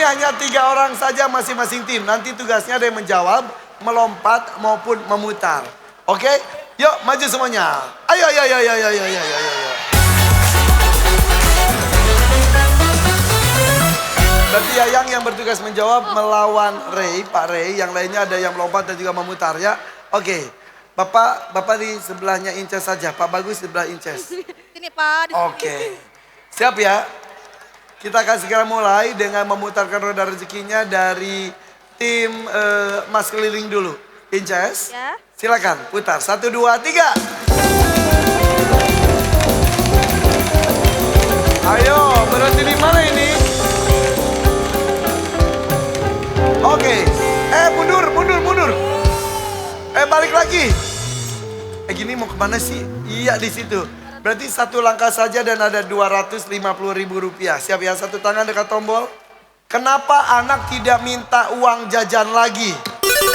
hanya 3 orang saja masing-masing tim. Nanti tugasnya ada yang menjawab, melompat maupun memutar. Oke? Yuk maju semuanya. Ayo, ayo, ayo, ayo, ayo, ayo, ayo, ayo. Berarti Yayang yang bertugas menjawab melawan Ray, Pak Ray. Yang lainnya ada yang melompat dan juga memutar ya. Oke. Bapak di sebelahnya Inces saja. Pak Bagus di sebelah Inces. Sini Pak. Oke. Siap ya? Kita akan segera mulai dengan memutarkan roda rezekinya dari tim Mas Keliling dulu. Inces, Ya. silakan putar. 1, 2, 3. Ayo, berhenti di mana ini? Oke. Mundur. Balik lagi. Gini mau kemana sih? Iya di situ. Berarti 1 langkah saja dan ada Rp250.000. Siap ya, 1 tangan dekat tombol. Kenapa anak tidak minta uang jajan lagi?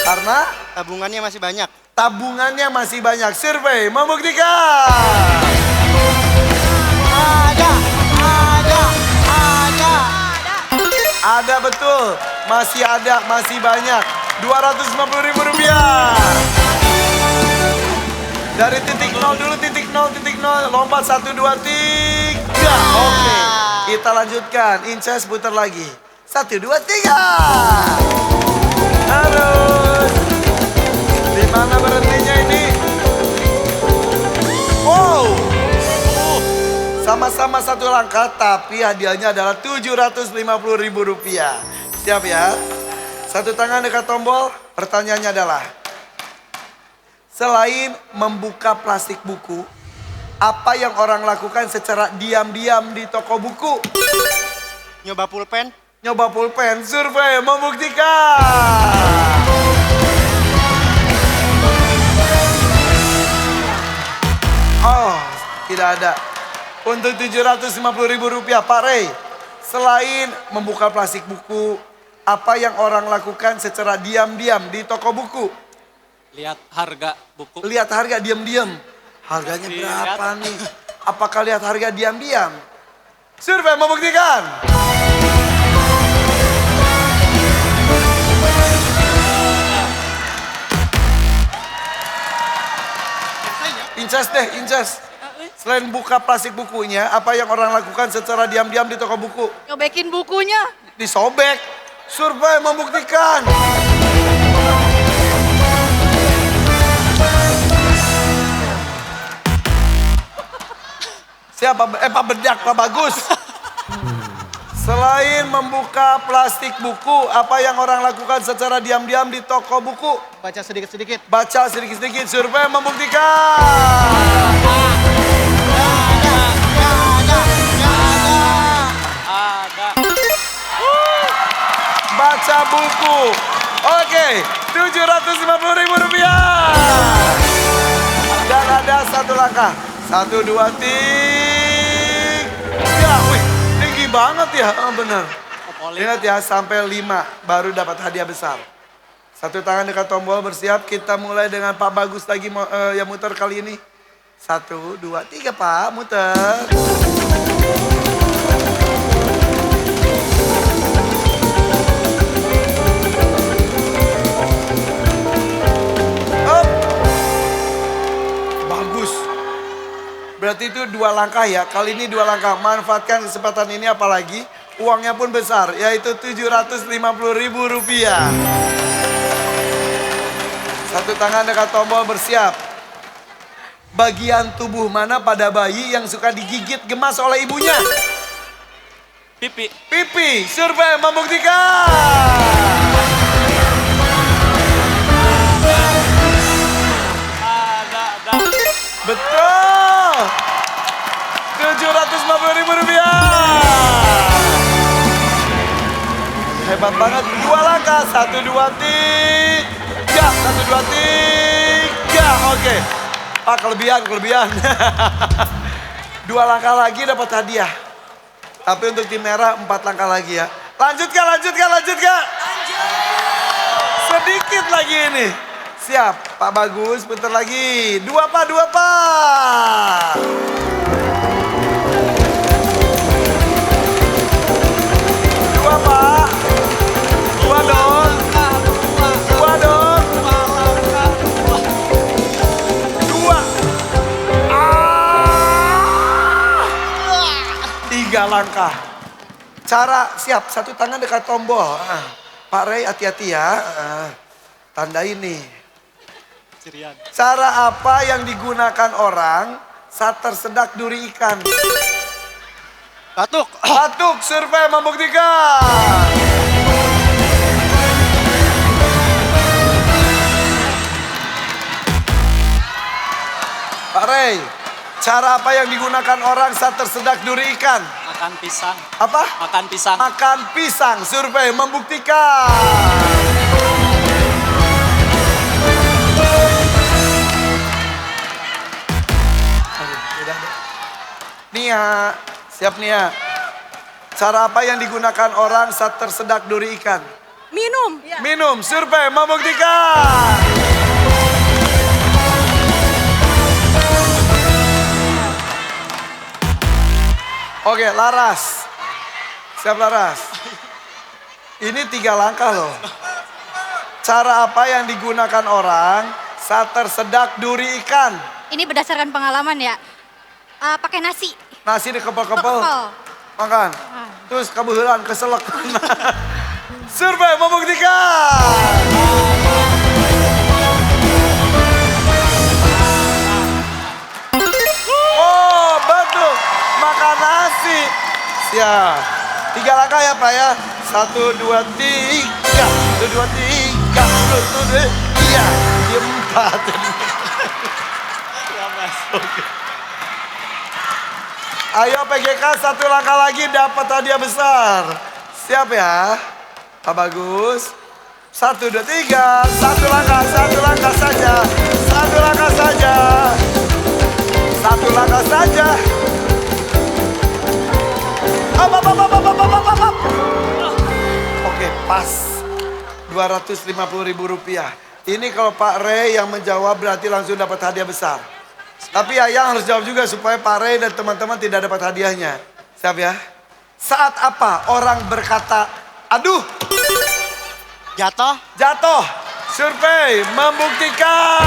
Karena Tabungannya masih banyak. tabungannya masih banyak. Survei membuktikan. Ada betul. Masih ada, masih banyak. Rp250.000. Dari titik 0 dulu, titik 0. Lompat 1, 2, 3. Oke. Kita lanjutkan. Inces putar lagi. 1, 2, 3. Harus. Di mana berhentinya ini? Wow. Sama-sama 1 langkah, tapi hadiahnya adalah Rp750.000. Siap ya? 1 tangan dekat tombol. Pertanyaannya adalah, selain membuka plastik buku, apa yang orang lakukan secara diam-diam di toko buku? Nyoba pulpen. Nyoba pulpen. Survei membuktikan. Oh, tidak ada. Untuk Rp750.000, Pak Ray. Selain membuka plastik buku, apa yang orang lakukan secara diam-diam di toko buku? Lihat harga buku. Lihat harga diam-diam. Harganya berapa nih? Apakah lihat harga diam-diam? Survei membuktikan. Inces. Selain buka plastik bukunya, apa yang orang lakukan secara diam-diam di toko buku? Nyobekin bukunya. Disobek. Survei membuktikan. Siapa? Pak Bedak, Pak Bagus. Selain membuka plastik buku, apa yang orang lakukan secara diam-diam di toko buku? Baca sedikit-sedikit. Baca sedikit-sedikit. Survei membuktikan. Baca buku. Oke, Rp750.000. Dan ada 1 langkah. 1, 2, 3. Wih, tinggi banget ya. Bener. Ingat ya, sampai 5 baru dapat hadiah besar. 1 tangan dekat tombol, bersiap. Kita mulai dengan Pak Bagus lagi yang muter kali ini. 1, 2, 3 Pak, muter. Berarti itu 2 langkah ya. Kali ini 2 langkah. Manfaatkan kesempatan ini apalagi uangnya pun besar, yaitu Rp750.000. 1 tangan dekat tombol, bersiap. Bagian tubuh mana pada bayi yang suka digigit gemas oleh ibunya? Pipi. Pipi. Survei membuktikan. Betul. Rp750.000. Hebat banget. 2 langkah. 1, 2, 3. 1, 2, 3. Oke. Pak, kelebihan. 2 langkah lagi dapat hadiah. Tapi untuk tim merah 4 langkah lagi ya. Lanjutkan. Sedikit lagi ini. Siap, Pak Bagus, bentar lagi. 2 Pak. 2 Pak. langkah. Cara siap, satu tangan dekat tombol. Pak Ray hati-hati ya. Tanda ini. Cirian. Cara apa yang digunakan orang saat tersedak duri ikan? Batuk. Batuk, survei membuktikan. Pak Ray, cara apa yang digunakan orang saat tersedak duri ikan? Makan pisang. Apa? Makan pisang. Makan pisang, survei membuktikan. Nia, siap Nia. Cara apa yang digunakan orang saat tersedak duri ikan? Minum. Minum, survei membuktikan. Oke, Laras. Siap Laras. Ini 3 langkah loh. Cara apa yang digunakan orang saat tersedak duri ikan? Ini berdasarkan pengalaman ya. Pakai nasi. Nasi dikepel-kepel. Kepel. Makan. Terus kebuhulan keselak. Survei membuktikan. Oh, betul. Makan nasi. Siap. 3 langkah ya Pak ya. 1, 2, 3. 1, 2, 3. 1, 2, 3. 4. Ayo PGK 1 langkah lagi dapat hadiah besar. Siap ya? Pak Bagus. 1, 2, 3. 1 langkah saja. 1 langkah saja. 1 langkah saja. Up. Oke, pas. Rp250.000. Ini kalau Pak Ray yang menjawab berarti langsung dapat hadiah besar. Tapi Ayang harus jawab juga supaya Pak Ray dan teman-teman tidak dapat hadiahnya. Siap ya? Saat apa orang berkata, aduh, Jatuh. jatuh? Survei membuktikan.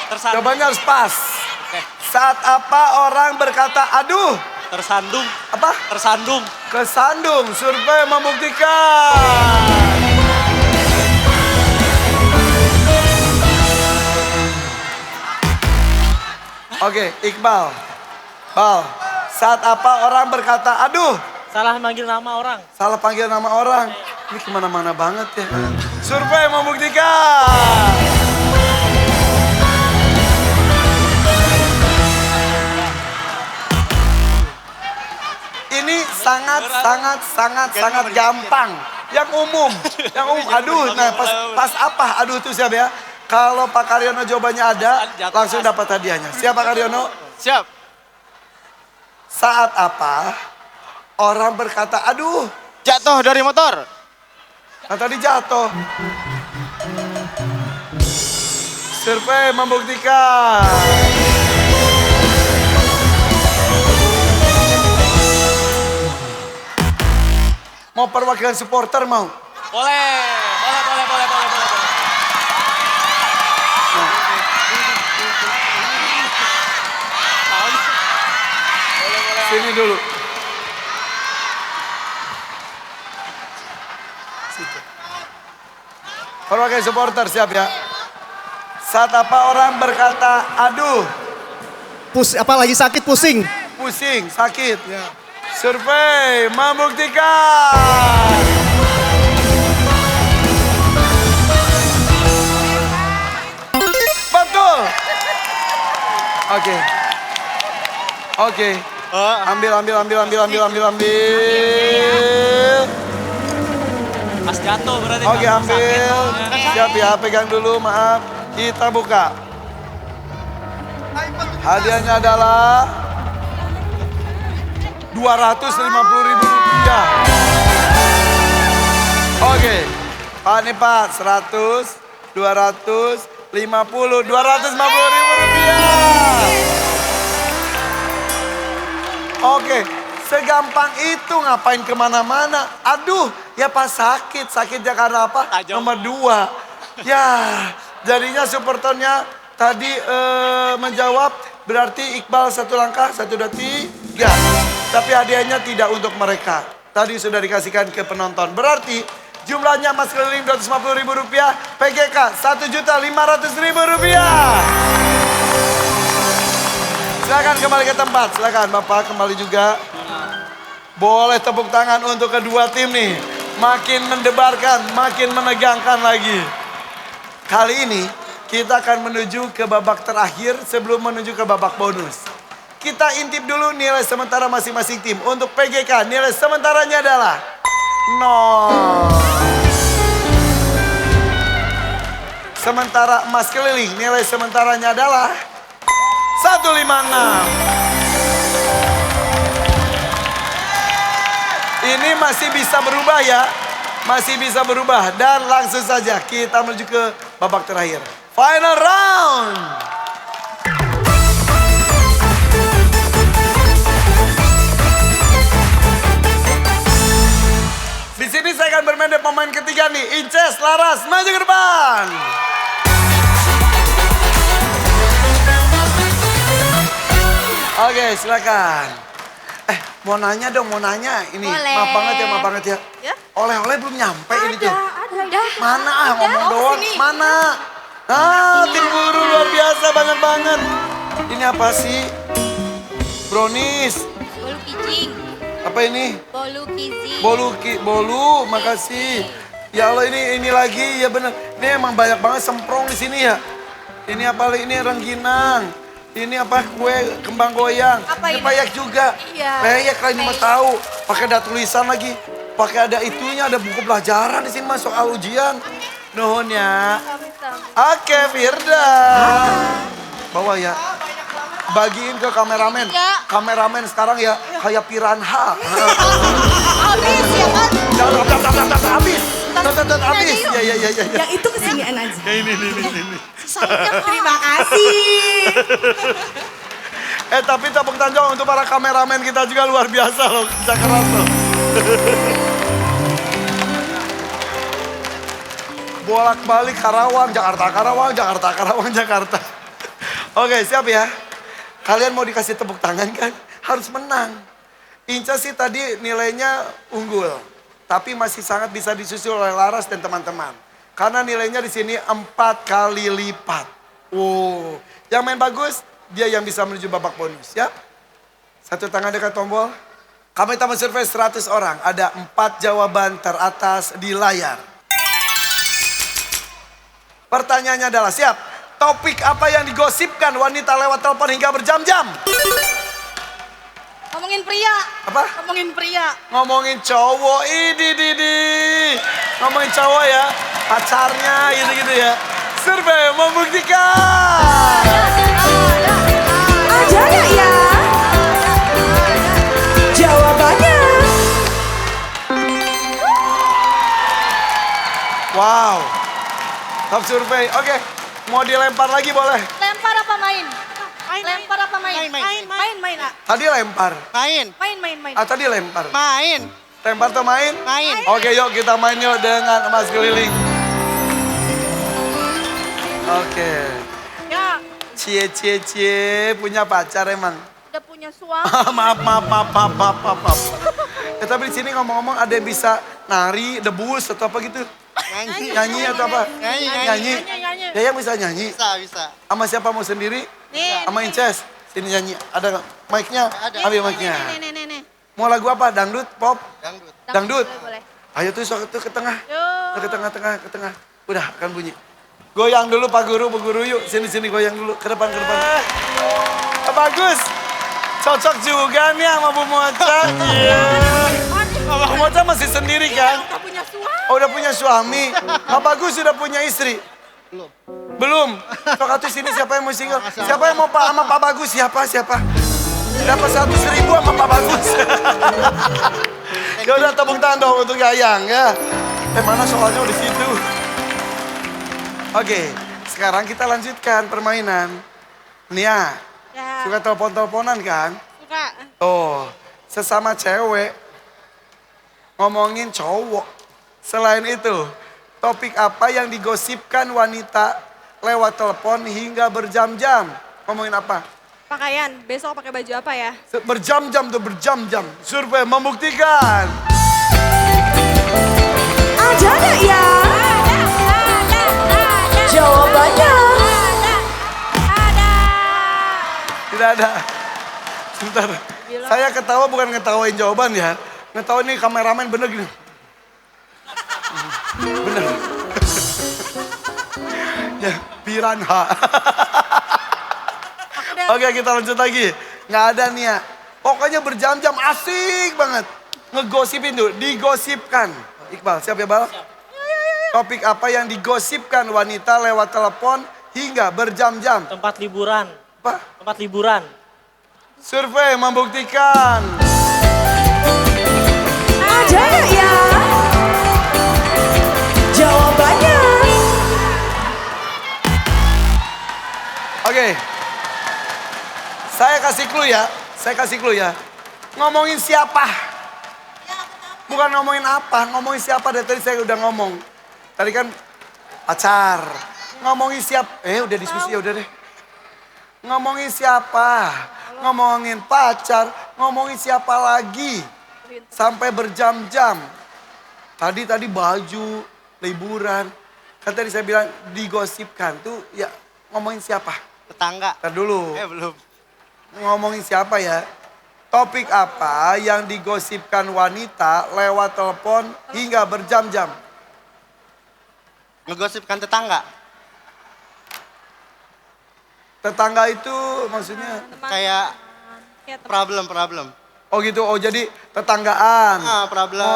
Tersandung. Jawabannya harus pas. Oke. Saat apa orang berkata, aduh, Tersandung. apa? Tersandung. Kesandung, survei membuktikan. Oke, Iqbal. Bal, saat apa orang berkata, aduh, Salah manggil nama orang. salah panggil nama orang. Ini kemana-mana banget ya. Survei membuktikan. Ini sangat gampang. Yang umum. Aduh, nah pas apa? Aduh itu siap ya. Kalau Pak Karyono jawabannya ada, langsung dapat hadiahnya. Siap Pak Karyono? Siap. Saat apa orang berkata, aduh, Jatuh dari motor. nah tadi jatuh. Survei membuktikan. Mau perwakilan supporter mau? Boleh. Sini dulu. Situ. Perwakilan supporter siap ya. Saat apa orang berkata, aduh, Lagi sakit pusing. pusing, sakit. Ya. Survei membuktikan. Betul. Oke. Ambil. Pas jatuh berarti. Oke, ambil. Siap ya, pegang dulu, maaf. Kita buka. Hadiahnya adalah Rp250.000. Oke. Pak nih Pak, 100, 250, Rp250.000. Oke, segampang itu ngapain kemana-mana. Aduh, ya pas sakit. Sakitnya karena apa? Tajam. Nomor 2. Ya, Jadinya supporternya tadi menjawab, berarti Iqbal 1 langkah, 1, 2, 3. Tapi hadiahnya tidak untuk mereka. Tadi sudah dikasihkan ke penonton. Berarti jumlahnya mas keliling Rp250.000, PGK Rp1.500.000. Silakan kembali ke tempat, silakan Bapak kembali juga. Boleh tepuk tangan untuk kedua tim nih. Makin mendebarkan, makin menegangkan lagi. Kali ini kita akan menuju ke babak terakhir sebelum menuju ke babak bonus. Kita intip dulu nilai sementara masing-masing tim. Untuk PGK nilai sementaranya adalah 0. Sementara emas keliling nilai sementaranya adalah 156. Ini masih bisa berubah ya. Masih bisa berubah. Dan langsung saja kita menuju ke babak terakhir. Final round. Di sini saya akan bermain dengan pemain ketiga nih. Inces, Laras, maju ke depan. Oke, silakan. Mau nanya dong, mau nanya. Ini Boleh. maaf banget ya, maaf banget ya. Ya? Oleh-oleh belum nyampe ini tuh. Ada. Mana ngomong Oh, doang, sini. mana? Tim guru luar biasa, banyak banget. Ini apa sih? Brownies. Bolu kijing. Apa ini? Bolu kijing. Bolu, makasih. Ya Allah ini lagi, ya bener. Ini emang banyak banget semprong di sini ya. Ini apa lagi? Ini rengginang. Ini apa? Kue kembang goyang. Apa ini ini? payak juga. Iya. Payak kalau ini mah tahu. Pakai ada tulisan lagi. Pakai ada itunya, ada buku pelajaran di sini mah soal ujian. Nuhun ya. Oke, Firda. Bawa ya. Bagiin ke kameramen. Ya. Kameramen sekarang ya kayak piranha. Habis ya kan? Habis. Habis. yuk. Ya. Yang itu kesinian aja. Ini. Terima kasih. Tapi tepuk tangan untuk para kameramen kita juga luar biasa loh. Kerja keras loh. Bolak-balik Karawang, Jakarta. Oke, siap ya. Kalian mau dikasih tepuk tangan kan? Harus menang. Inca sih tadi nilainya unggul. Tapi masih sangat bisa disusul oleh Laras dan teman-teman. Karena nilainya di sini 4 kali lipat. Wow. Yang main bagus, dia yang bisa menuju babak bonus ya. Satu tangan dekat tombol. Kami tamu survei 100 orang. Ada 4 jawaban teratas di layar. Pertanyaannya adalah, siap? Topik apa yang digosipkan wanita lewat telepon hingga berjam-jam? Ngomongin pria. Apa? Ngomongin pria. Ngomongin cowok, ngomongin cowok ya, pacarnya gitu-gitu ya. Survei membuktikan. Ada nggak ya? Jawabannya. Wow. Top survei. Oke, mau dilempar lagi boleh? Lempar apa main? Lempar apa main? Main. Tadi lempar. Main. Main. Tadi lempar. Main. Lempar atau main? Main. Oke, yuk kita main yuk dengan emas keliling. Oke. Ya, Cie, punya pacar emang. udah punya suami. Maaf. Tapi di sini ngomong-ngomong ada yang bisa nari, debus atau apa gitu? Nyanyi atau apa? Nyanyi. Yayang bisa nyanyi? Bisa. Sama siapa mau sendiri? Nih, Sama Inces? Sini nyanyi. Ada nggak? Mic-nya? Ada. Ambil mic-nya. nih. Mau lagu apa? Dangdut? Pop? Dangdut. Dangdut? Boleh. Ayo tuh sok tuh ke tengah. Yuk. Ke tengah. Udah akan bunyi. Goyang dulu Pak Guru, Bu Guru yuk. Sini goyang dulu. Ke depan. Bagus. Cocok juga nih sama Bu Mocha. Iya. Bu Mocha masih sendiri kan? Udah punya suami. Oh udah punya suami. Pak Bagus sudah punya istri? Belum. Sok atuh sini siapa yang mau single? Siapa yang mau sama Pak Bagus? Siapa? Dapat 100.000 sama Pak Bagus. Ya udah tepuk tangan dong untuk Yayang ya. Mana soalnya di situ. Oke, sekarang kita lanjutkan permainan. Nia, Ya. suka telepon-teleponan kan? Suka. Oh, sesama cewek ngomongin cowok. Selain itu, topik apa yang digosipkan wanita lewat telepon hingga berjam-jam. Ngomongin apa? Pakaian, besok pakai baju apa ya? Berjam-jam tuh berjam-jam. Survei membuktikan. Ada nggak ya? Jawabannya. Tidak ada. Sebentar. Saya ketawa bukan ngetawain jawaban ya. Ngetawain nih kameramen bener gini. Bener. Ya, piranha. Oke, kita lanjut lagi. Nggak ada nih ya. Pokoknya berjam-jam asik banget. Ngegosipin tuh, digosipkan. Iqbal, siap ya Bal? Topik apa yang digosipkan wanita lewat telepon hingga berjam-jam? Tempat liburan. Apa? Tempat liburan. Survei membuktikan. Ada nggak ya? Jawabannya. Oke. Saya kasih clue ya. Ngomongin siapa? Bukan ngomongin apa, ngomongin siapa. Dari tadi saya udah ngomong. Tadi kan pacar. Ngomongin siapa? Udah diskusi ya udah deh. Ngomongin siapa? Ngomongin pacar, ngomongin siapa lagi? Sampai berjam-jam. Tadi baju, liburan. Kan tadi saya bilang digosipkan tuh ya ngomongin siapa? Tetangga. Ntar dulu. Belum. Ngomongin siapa ya? Topik apa yang digosipkan wanita lewat telepon hingga berjam-jam? Ngegosipkan tetangga. Tetangga itu maksudnya? Kayak problem. Oh gitu, oh jadi tetanggaan. Problem.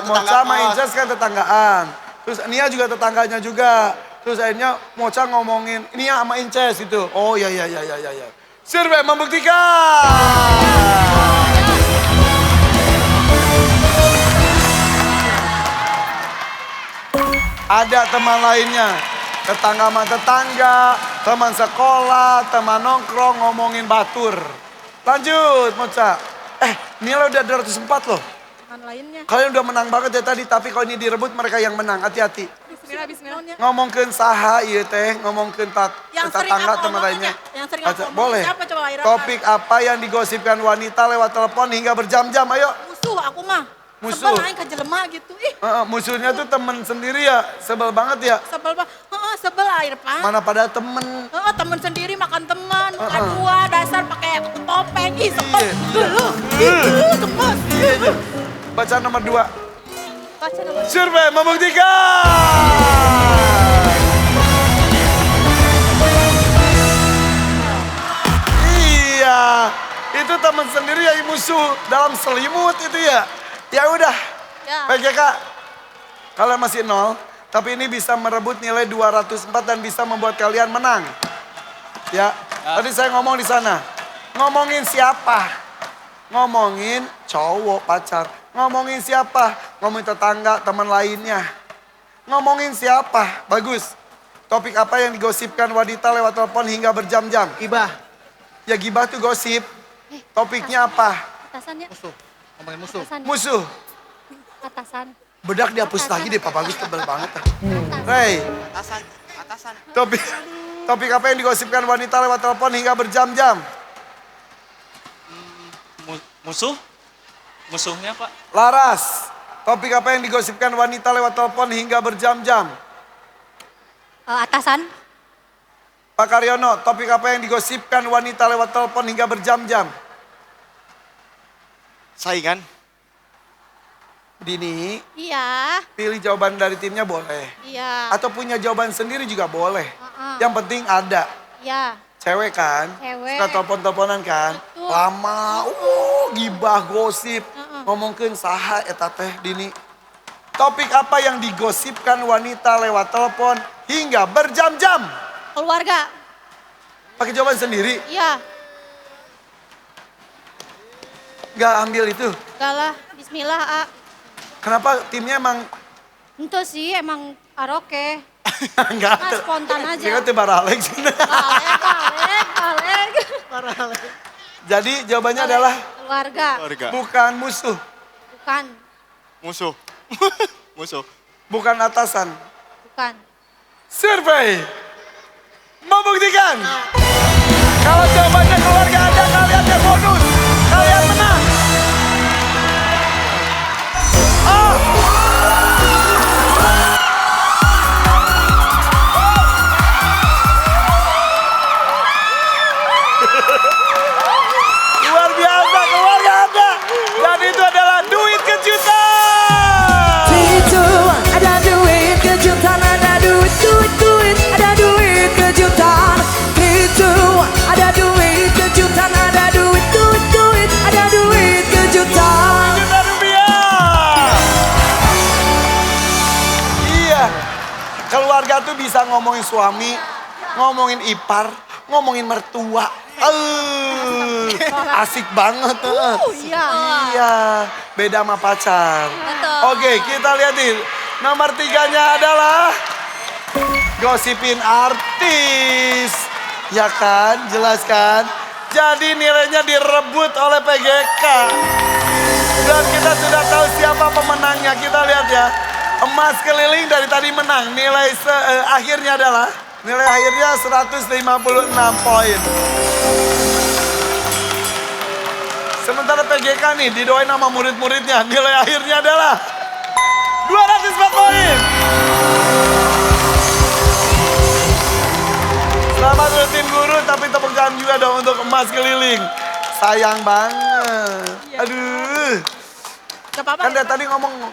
Mocha sama Inces kan tetanggaan. Terus Nia juga tetangganya juga. Terus akhirnya Mocha ngomongin Nia sama Inces itu. Oh ya. Survei membuktikan. Ada teman lainnya. Tetangga sama tetangga, teman sekolah, teman nongkrong ngomongin batur. Lanjut Mocha. Nila udah 204 loh. Teman lainnya. Kalian udah menang banget ya tadi, tapi kalau ini direbut mereka yang menang. Hati-hati. Bismillah. Ngomongkeun saha ieu teh, ngomongkeun tetangga teman lainnya. Yang sering Baca, boleh. Siapa coba Laira? Topik apa yang digosipkan wanita lewat telepon hingga berjam-jam? Ayo. Musuh aku mah. Musuh. Sebel aing kejelema gitu. Musuhnya tuh temen sendiri ya, sebel banget ya. Sebel banget. Sebel air Pak. Mana pada temen. Temen sendiri makan teman. Kedua dasar pakai topeng. Ih, sebel. Gemes. Baca nomor 2. Baca nomor. Survei membuktikan. Iya, itu teman sendiri ya musuh dalam selimut itu ya. Ya udah, Ya. PGK, kalian masih 0, tapi ini bisa merebut nilai 204 dan bisa membuat kalian menang. Ya, tadi saya ngomong di sana, ngomongin siapa? Ngomongin cowok pacar. Ngomongin siapa? Ngomongin tetangga, teman lainnya. Ngomongin siapa? Bagus. Topik apa yang digosipkan wanita lewat telepon hingga berjam-jam? Gibah. Ya gibah tuh gosip. Topiknya apa? Atasan ya. Musuh. Ngomongin musuh. Atasan. Musuh. Atasan. Bedak dihapus lagi deh Pak Bagus, tebel banget. Hey, Atasan. topik apa yang digosipkan wanita lewat telepon hingga berjam-jam? Musuh? Musuhnya Pak? Laras, topik apa yang digosipkan wanita lewat telepon hingga berjam-jam? Atasan. Pak Karyono, topik apa yang digosipkan wanita lewat telepon hingga berjam-jam? Saingan. Dini, Iya. pilih jawaban dari timnya boleh. Iya. Atau punya jawaban sendiri juga boleh. Heeh. Yang penting ada. Iya. Cewek kan? Cewek. Suka telepon-teleponan kan? Betul. Lama, gibah, gosip. Ngomongkeun saha eta teh Dini. Topik apa yang digosipkan wanita lewat telepon hingga berjam-jam? Keluarga. Pakai jawaban sendiri, Iya. nggak ambil itu. Enggak lah. Bismillah, A. Kenapa timnya emang Itu sih emang karaoke. nggak? Nah, spontan aja. Kita tuh baralek. Balik. Jadi jawabannya adalah Keluarga. Keluarga. bukan musuh, Bukan. Musuh. Musuh. bukan atasan. Bukan. Survei Membuktikan. Kalau jawabannya keluarga Anda, kalian yang bonus. Kalian menang. Oh. Luar biasa keluarga Anda. Dan itu adalah duit kejutan. Itu ada duit kejutan, ada duit, ada duit kejutan. Itu ada duit kejutan, ada duit, ada duit kejutan. Juta rupiah. Iya. Keluarga tuh bisa ngomongin suami, ngomongin ipar, ngomongin mertua. Asik banget. Iya. Iya, beda sama pacar. Betul. Oke, kita lihatin. Nomor 3-nya adalah gosipin artis. Ya kan, jelas kan? Jadi nilainya direbut oleh PGK. Dan kita sudah tahu siapa pemenangnya. Kita lihat ya. Emas keliling dari tadi menang. Nilai akhirnya adalah, nilai akhirnya 156 poin. Sementara PGK nih didoain sama murid-muridnya. Nilai akhirnya adalah 204 poin. Selamat rutin guru, tapi tepuk tangan juga dong untuk emas keliling. Sayang banget. Aduh. Gak apa-apa. Kan dari tadi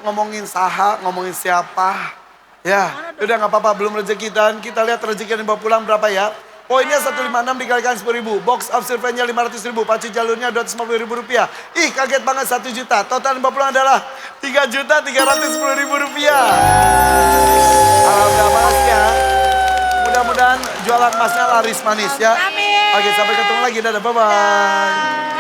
ngomongin saha, ngomongin siapa. Ya, udah gak apa-apa, belum rezeki. Dan kita lihat rezeki yang dibawa pulang berapa ya. Poinnya 156 dikalikan 10.000. Box of survey-nya 500.000. Pacu jalurnya 250.000 rupiah. Ih, kaget banget 1 juta. Total yang dibawa pulang adalah 3.310.000 rupiah. Alhamdulillah mas ya. Mudah-mudahan jualan emasnya laris manis ya. Amin. Oke, sampai ketemu lagi. Dadah, bye-bye.